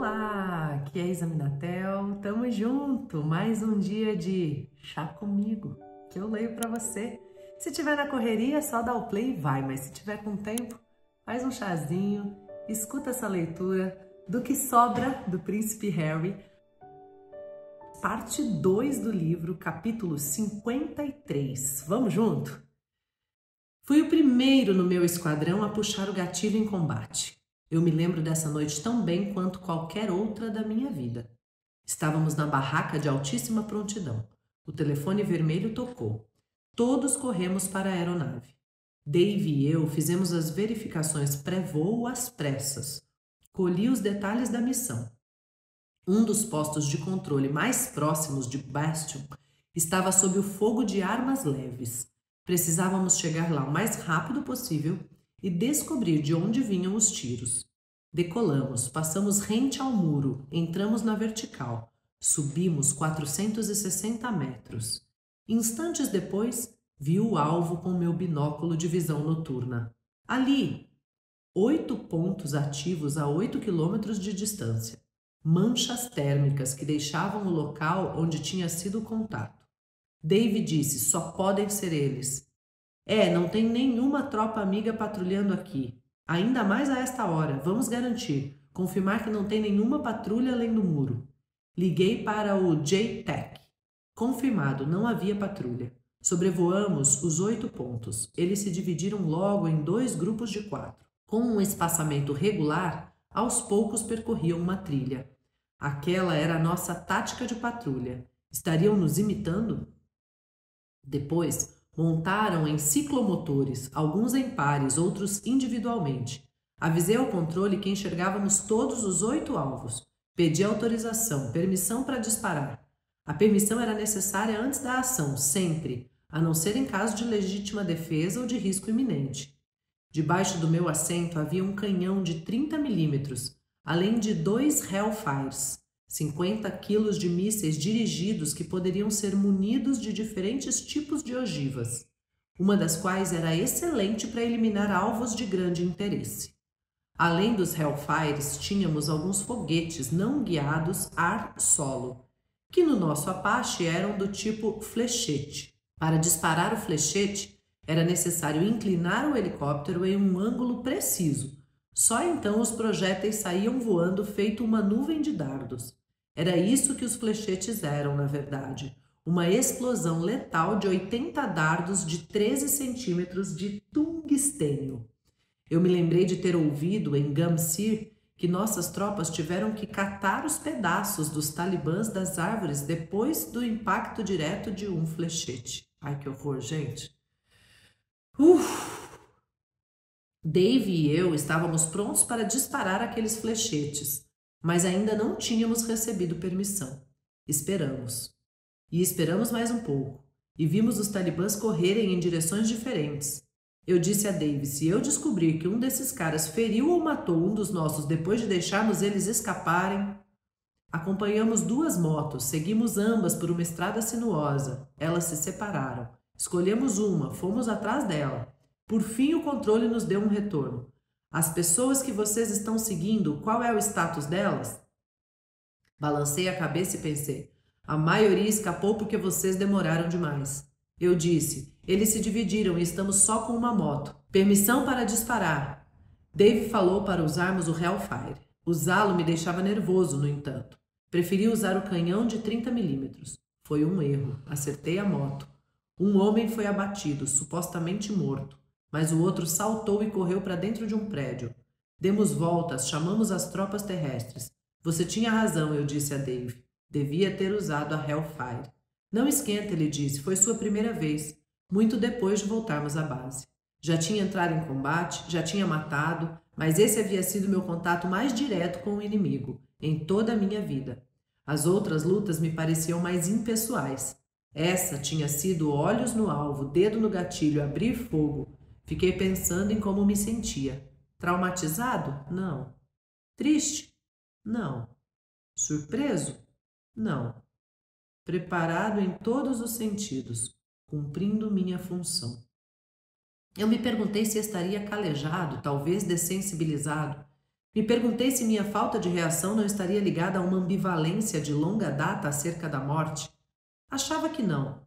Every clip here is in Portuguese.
Olá, aqui é a Isa Minatel, tamo junto, mais um dia de Chá Comigo, que eu leio pra você. Se tiver na correria, só dá o play e vai, mas se tiver com tempo, faz um chazinho, escuta essa leitura do que sobra do Príncipe Harry, parte 2 do livro, capítulo 53. Vamos junto? Fui o primeiro no meu esquadrão a puxar o gatilho em combate. Eu me lembro dessa noite tão bem quanto qualquer outra da minha vida. Estávamos na barraca de altíssima prontidão. O telefone vermelho tocou. Todos corremos para a aeronave. Dave e eu fizemos as verificações pré-voo às pressas. Colhi os detalhes da missão. Um dos postos de controle mais próximos de Bastion estava sob o fogo de armas leves. Precisávamos chegar lá o mais rápido possível e descobrir de onde vinham os tiros. Decolamos, passamos rente ao muro, entramos na vertical, subimos 460 metros. Instantes depois, vi o alvo com meu binóculo de visão noturna. Ali! 8 pontos ativos a 8 quilômetros de distância. Manchas térmicas que deixavam o local onde tinha sido o contato. Dave disse, só podem ser eles. Não tem nenhuma tropa amiga patrulhando aqui. Ainda mais a esta hora. Vamos garantir. Confirmar que não tem nenhuma patrulha além do muro. Liguei para o J-Tech. Confirmado, não havia patrulha. Sobrevoamos os 8 pontos. Eles se dividiram logo em 2 grupos de 4. Com um espaçamento regular, aos poucos percorriam uma trilha. Aquela era a nossa tática de patrulha. Estariam nos imitando? Depois, montaram em ciclomotores, alguns em pares, outros individualmente. Avisei ao controle que enxergávamos todos os 8 alvos. Pedi autorização, permissão para disparar. A permissão era necessária antes da ação, sempre, a não ser em caso de legítima defesa ou de risco iminente. Debaixo do meu assento havia um canhão de 30 milímetros, além de 2 Hellfires, 50 quilos de mísseis dirigidos que poderiam ser munidos de diferentes tipos de ogivas, uma das quais era excelente para eliminar alvos de grande interesse. Além dos Hellfires, tínhamos alguns foguetes não guiados ar-solo, que no nosso Apache eram do tipo flechete. Para disparar o flechete, era necessário inclinar o helicóptero em um ângulo preciso. Só então os projéteis saíam voando feito uma nuvem de dardos. Era isso que os flechetes eram, na verdade. Uma explosão letal de 80 dardos de 13 centímetros de tungstênio. Eu me lembrei de ter ouvido em Gamsir que nossas tropas tiveram que catar os pedaços dos talibãs das árvores depois do impacto direto de um flechete. Ai, que horror, gente! Dave e eu estávamos prontos para disparar aqueles flechetes, mas ainda não tínhamos recebido permissão. Esperamos. E esperamos mais um pouco, e vimos os talibãs correrem em direções diferentes. Eu disse a Dave, se eu descobrir que um desses caras feriu ou matou um dos nossos depois de deixarmos eles escaparem... Acompanhamos 2 motos, seguimos ambas por uma estrada sinuosa. Elas se separaram. Escolhemos uma, fomos atrás dela. Por fim, o controle nos deu um retorno. As pessoas que vocês estão seguindo, qual é o status delas? Balancei a cabeça e pensei, a maioria escapou porque vocês demoraram demais. Eu disse, eles se dividiram e estamos só com uma moto. Permissão para disparar. Dave falou para usarmos o Hellfire. Usá-lo me deixava nervoso, no entanto. Preferi usar o canhão de 30 milímetros. Foi um erro. Acertei a moto. Um homem foi abatido, supostamente morto, mas o outro saltou e correu para dentro de um prédio. Demos voltas, chamamos as tropas terrestres. Você tinha razão, eu disse a Dave. Devia ter usado a Hellfire. Não esquenta, ele disse, foi sua primeira vez, muito depois de voltarmos à base. Já tinha entrado em combate, já tinha matado, mas esse havia sido meu contato mais direto com o inimigo, em toda a minha vida. As outras lutas me pareciam mais impessoais. Essa tinha sido olhos no alvo, dedo no gatilho, abrir fogo. Fiquei pensando em como me sentia. Traumatizado? Não. Triste? Não. Surpreso? Não. Preparado em todos os sentidos, cumprindo minha função. Eu me perguntei se estaria calejado, talvez dessensibilizado. Me perguntei se minha falta de reação não estaria ligada a uma ambivalência de longa data acerca da morte. Achava que não.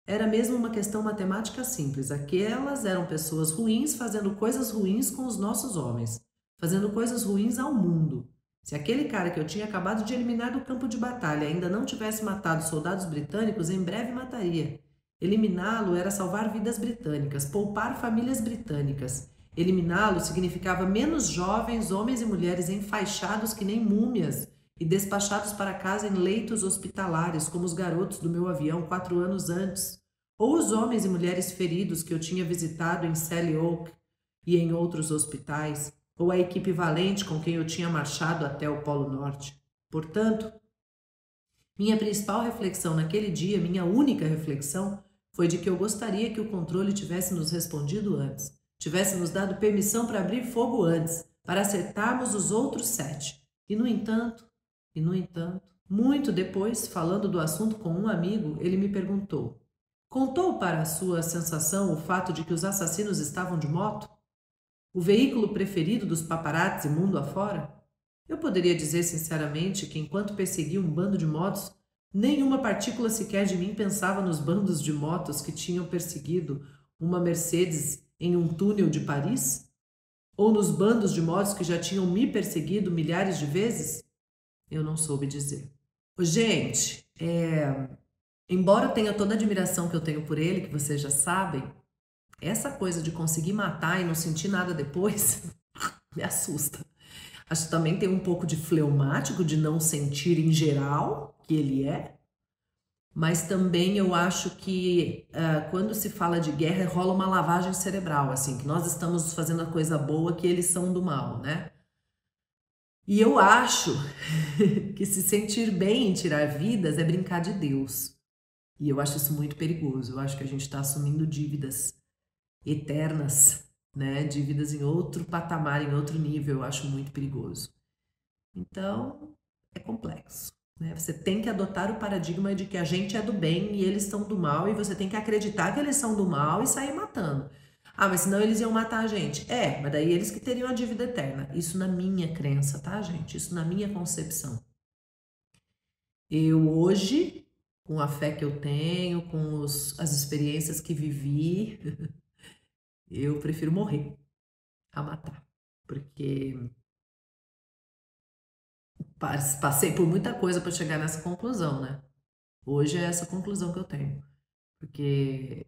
Era mesmo uma questão matemática simples. Aquelas eram pessoas ruins fazendo coisas ruins com os nossos homens, fazendo coisas ruins ao mundo. Se aquele cara que eu tinha acabado de eliminar do campo de batalha ainda não tivesse matado soldados britânicos, em breve mataria. Eliminá-lo era salvar vidas britânicas, poupar famílias britânicas. Eliminá-lo significava menos jovens, homens e mulheres enfaixados que nem múmias e despachados para casa em leitos hospitalares, como os garotos do meu avião 4 anos antes, ou os homens e mulheres feridos que eu tinha visitado em Selly Oak e em outros hospitais, ou a equipe valente com quem eu tinha marchado até o Polo Norte. Portanto, minha principal reflexão naquele dia, minha única reflexão, foi de que eu gostaria que o controle tivesse nos respondido antes, tivesse nos dado permissão para abrir fogo antes, para acertarmos os outros 7. E no entanto, muito depois, falando do assunto com um amigo, ele me perguntou: contou para a sua sensação o fato de que os assassinos estavam de moto? O veículo preferido dos paparazzi mundo afora? Eu poderia dizer sinceramente que, enquanto perseguia um bando de motos, nenhuma partícula sequer de mim pensava nos bandos de motos que tinham perseguido uma Mercedes em um túnel de Paris? Ou nos bandos de motos que já tinham me perseguido milhares de vezes? Eu não soube dizer. Gente, embora eu tenha toda a admiração que eu tenho por ele, que vocês já sabem, essa coisa de conseguir matar e não sentir nada depois me assusta. Acho que também tem um pouco de fleumático, de não sentir em geral, que ele é. Mas também eu acho que quando se fala de guerra, rola uma lavagem cerebral, assim, que nós estamos fazendo a coisa boa, que eles são do mal, né? E eu acho que se sentir bem em tirar vidas é brincar de Deus. E eu acho isso muito perigoso. Eu acho que a gente está assumindo dívidas eternas, né? Dívidas em outro patamar, em outro nível. Eu acho muito perigoso. Então, é complexo, né? Você tem que adotar o paradigma de que a gente é do bem e eles são do mal, e você tem que acreditar que eles são do mal e sair matando. Ah, mas senão eles iam matar a gente. Mas daí eles que teriam a dívida eterna. Isso na minha crença, tá, gente? Isso na minha concepção. Eu hoje, com a fé que eu tenho, com as experiências que vivi, eu prefiro morrer a matar. Porque passei por muita coisa para chegar nessa conclusão, né? Hoje é essa conclusão que eu tenho. Porque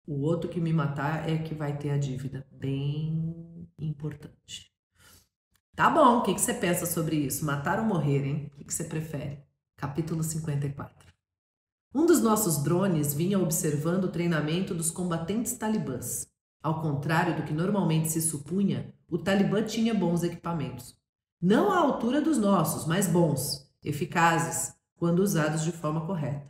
o outro que me matar é que vai ter a dívida bem importante. Tá bom, o que você pensa sobre isso? Matar ou morrer, hein? O que você prefere? Capítulo 54. Um dos nossos drones vinha observando o treinamento dos combatentes talibãs. Ao contrário do que normalmente se supunha, o Talibã tinha bons equipamentos. Não à altura dos nossos, mas bons, eficazes, quando usados de forma correta.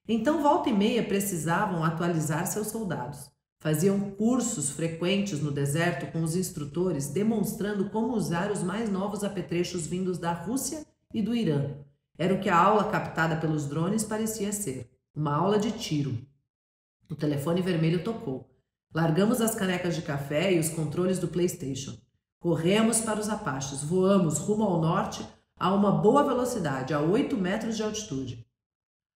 Então, volta e meia precisavam atualizar seus soldados. Faziam cursos frequentes no deserto com os instrutores, demonstrando como usar os mais novos apetrechos vindos da Rússia e do Irã. Era o que a aula captada pelos drones parecia ser. Uma aula de tiro. O telefone vermelho tocou. Largamos as canecas de café e os controles do PlayStation. Corremos para os Apaches. Voamos rumo ao norte a uma boa velocidade, a 8 metros de altitude.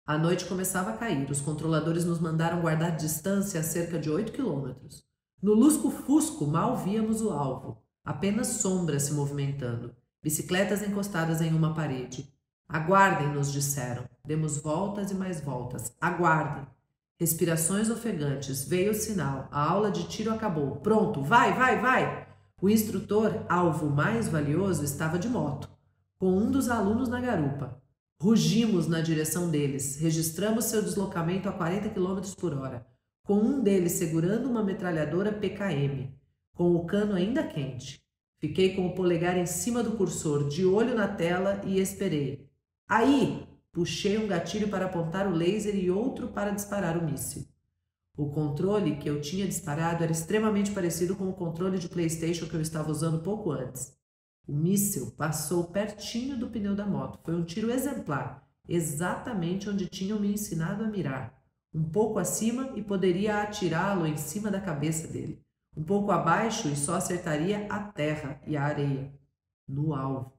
A noite começava a cair. Os controladores nos mandaram guardar distância a cerca de 8 quilômetros. No lusco-fusco mal víamos o alvo. Apenas sombras se movimentando. Bicicletas encostadas em uma parede. Aguardem, nos disseram. Demos voltas e mais voltas. Aguardem. Respirações ofegantes. Veio o sinal. A aula de tiro acabou. Pronto. Vai, vai, vai! O instrutor, alvo mais valioso, estava de moto, com um dos alunos na garupa. Rugimos na direção deles. Registramos seu deslocamento a 40 km por hora, com um deles segurando uma metralhadora PKM, com o cano ainda quente. Fiquei com o polegar em cima do cursor, de olho na tela, e esperei. Aí! Puxei um gatilho para apontar o laser e outro para disparar o míssil. O controle que eu tinha disparado era extremamente parecido com o controle de PlayStation que eu estava usando pouco antes. O míssil passou pertinho do pneu da moto. Foi um tiro exemplar, exatamente onde tinham me ensinado a mirar. Um pouco acima e poderia atirá-lo em cima da cabeça dele. Um pouco abaixo e só acertaria a terra e a areia, no alvo.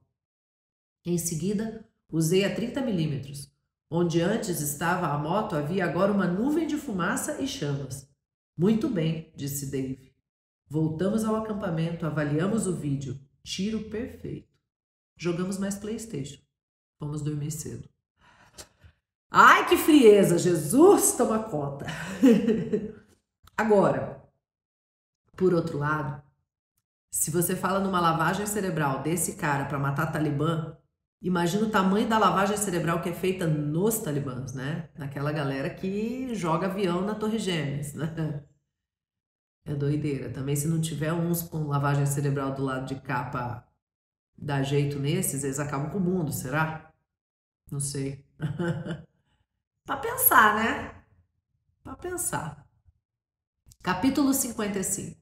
Em seguida, usei a 30 milímetros. Onde antes estava a moto, havia agora uma nuvem de fumaça e chamas. Muito bem, disse Dave. Voltamos ao acampamento, avaliamos o vídeo. Tiro perfeito. Jogamos mais PlayStation. Fomos dormir cedo. Ai, que frieza! Jesus toma conta! Agora, por outro lado, se você fala numa lavagem cerebral desse cara para matar Talibã, imagina o tamanho da lavagem cerebral que é feita nos talibãs, né? Naquela galera que joga avião na Torre Gêmeas, né? É doideira. Também se não tiver uns com lavagem cerebral do lado de cá pra dar jeito nesses, eles acabam com o mundo, será? Não sei. Pra pensar, né? Pra pensar. Capítulo 55.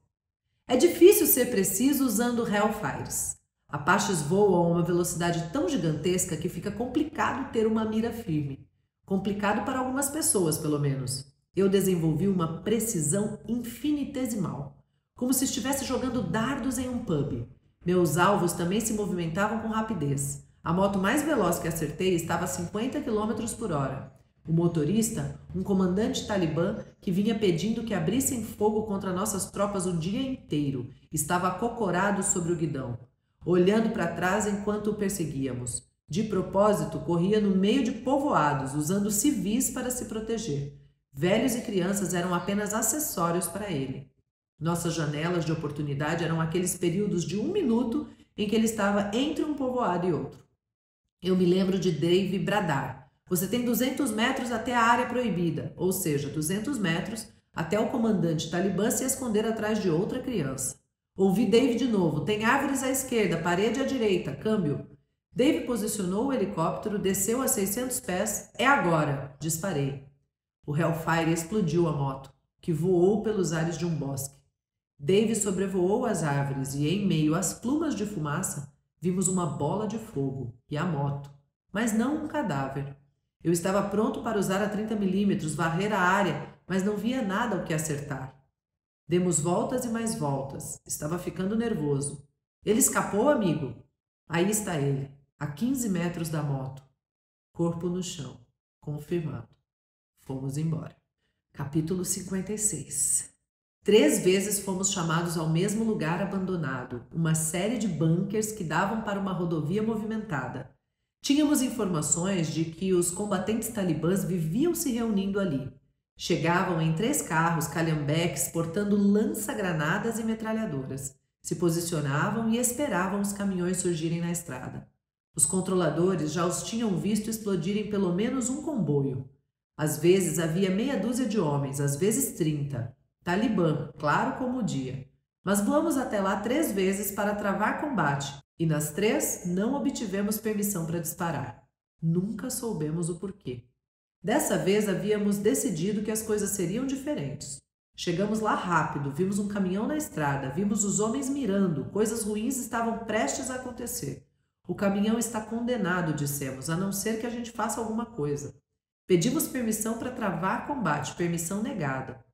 É difícil ser preciso usando Hellfires. Apaches voam a uma velocidade tão gigantesca que fica complicado ter uma mira firme. Complicado para algumas pessoas, pelo menos. Eu desenvolvi uma precisão infinitesimal, como se estivesse jogando dardos em um pub. Meus alvos também se movimentavam com rapidez. A moto mais veloz que acertei estava a 50 km por hora. O motorista, um comandante talibã que vinha pedindo que abrissem fogo contra nossas tropas o dia inteiro, estava acocorado sobre o guidão, olhando para trás enquanto o perseguíamos. De propósito, corria no meio de povoados, usando civis para se proteger. Velhos e crianças eram apenas acessórios para ele. Nossas janelas de oportunidade eram aqueles períodos de 1 minuto em que ele estava entre um povoado e outro. Eu me lembro de Dave bradar. Você tem 200 metros até a área proibida, ou seja, 200 metros até o comandante talibã se esconder atrás de outra criança. Ouvi Dave de novo. Tem árvores à esquerda, parede à direita, câmbio. Dave posicionou o helicóptero, desceu a 600 pés. É agora! Disparei. O Hellfire explodiu a moto, que voou pelos ares de um bosque. Dave sobrevoou as árvores e, em meio às plumas de fumaça, vimos uma bola de fogo e a moto, mas não um cadáver. Eu estava pronto para usar a 30 milímetros, varrer a área, mas não via nada ao que acertar. Demos voltas e mais voltas. Estava ficando nervoso. Ele escapou, amigo? Aí está ele, a 15 metros da moto. Corpo no chão. Confirmado. Fomos embora. Capítulo 56. 3 vezes fomos chamados ao mesmo lugar abandonado, uma série de bunkers que davam para uma rodovia movimentada. Tínhamos informações de que os combatentes talibãs viviam se reunindo ali. Chegavam em 3 carros calhambeques portando lança-granadas e metralhadoras. Se posicionavam e esperavam os caminhões surgirem na estrada. Os controladores já os tinham visto explodirem pelo menos um comboio. Às vezes havia meia dúzia de homens, às vezes 30. Talibã, claro como o dia. Mas voamos até lá 3 vezes para travar combate. E nas 3 não obtivemos permissão para disparar. Nunca soubemos o porquê. Dessa vez havíamos decidido que as coisas seriam diferentes. Chegamos lá rápido, vimos um caminhão na estrada, vimos os homens mirando, coisas ruins estavam prestes a acontecer. O caminhão está condenado, dissemos, a não ser que a gente faça alguma coisa. Pedimos permissão para travar combate, permissão negada.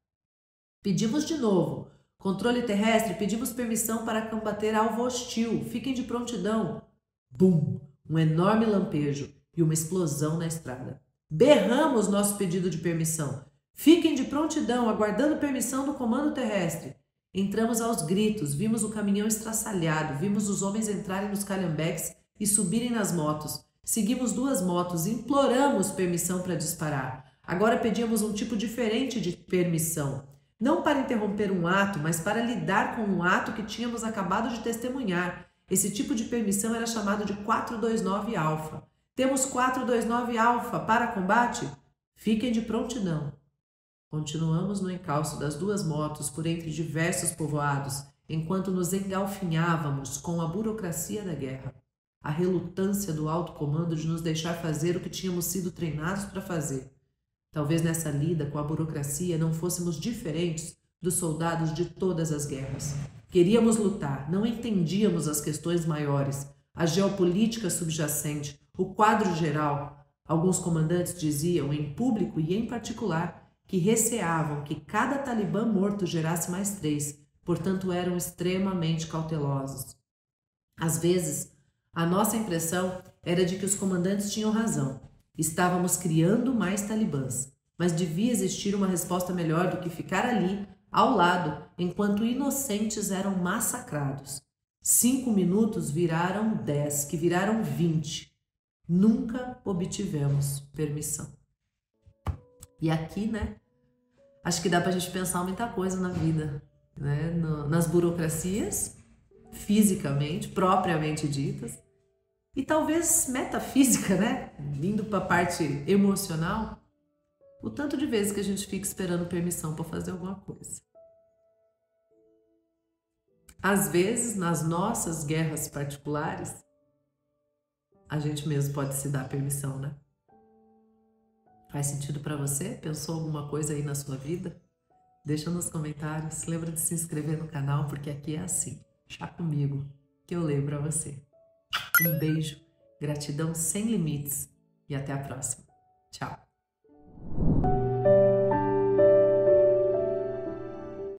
Pedimos de novo. Controle terrestre, pedimos permissão para combater alvo hostil. Fiquem de prontidão. Bum! Um enorme lampejo e uma explosão na estrada. Berramos nosso pedido de permissão. Fiquem de prontidão, aguardando permissão do comando terrestre. Entramos aos gritos, vimos o caminhão estraçalhado, vimos os homens entrarem nos calhambeques e subirem nas motos. Seguimos 2 motos, imploramos permissão para disparar. Agora pedíamos um tipo diferente de permissão. Não para interromper um ato, mas para lidar com um ato que tínhamos acabado de testemunhar. Esse tipo de permissão era chamado de 429 Alfa. Temos 429 Alfa para combate? Fiquem de prontidão. Continuamos no encalço das 2 motos por entre diversos povoados, enquanto nos engalfinhávamos com a burocracia da guerra. A relutância do alto comando de nos deixar fazer o que tínhamos sido treinados para fazer. Talvez nessa lida com a burocracia não fôssemos diferentes dos soldados de todas as guerras. Queríamos lutar, não entendíamos as questões maiores, a geopolítica subjacente, o quadro geral. Alguns comandantes diziam, em público e em particular, que receavam que cada talibã morto gerasse mais 3, portanto eram extremamente cautelosos. Às vezes, a nossa impressão era de que os comandantes tinham razão. Estávamos criando mais talibãs, mas devia existir uma resposta melhor do que ficar ali, ao lado, enquanto inocentes eram massacrados. 5 minutos viraram 10, que viraram 20. Nunca obtivemos permissão. E aqui, né, acho que dá pra gente pensar muita coisa na vida, né? Nas burocracias, fisicamente, propriamente ditas, e talvez metafísica, né? Indo para a parte emocional, o tanto de vezes que a gente fica esperando permissão para fazer alguma coisa. Às vezes, nas nossas guerras particulares, a gente mesmo pode se dar permissão, né? Faz sentido para você? Pensou alguma coisa aí na sua vida? Deixa nos comentários. Lembra de se inscrever no canal, porque aqui é assim. Chá comigo, que eu leio para você. Um beijo, gratidão sem limites e até a próxima. Tchau!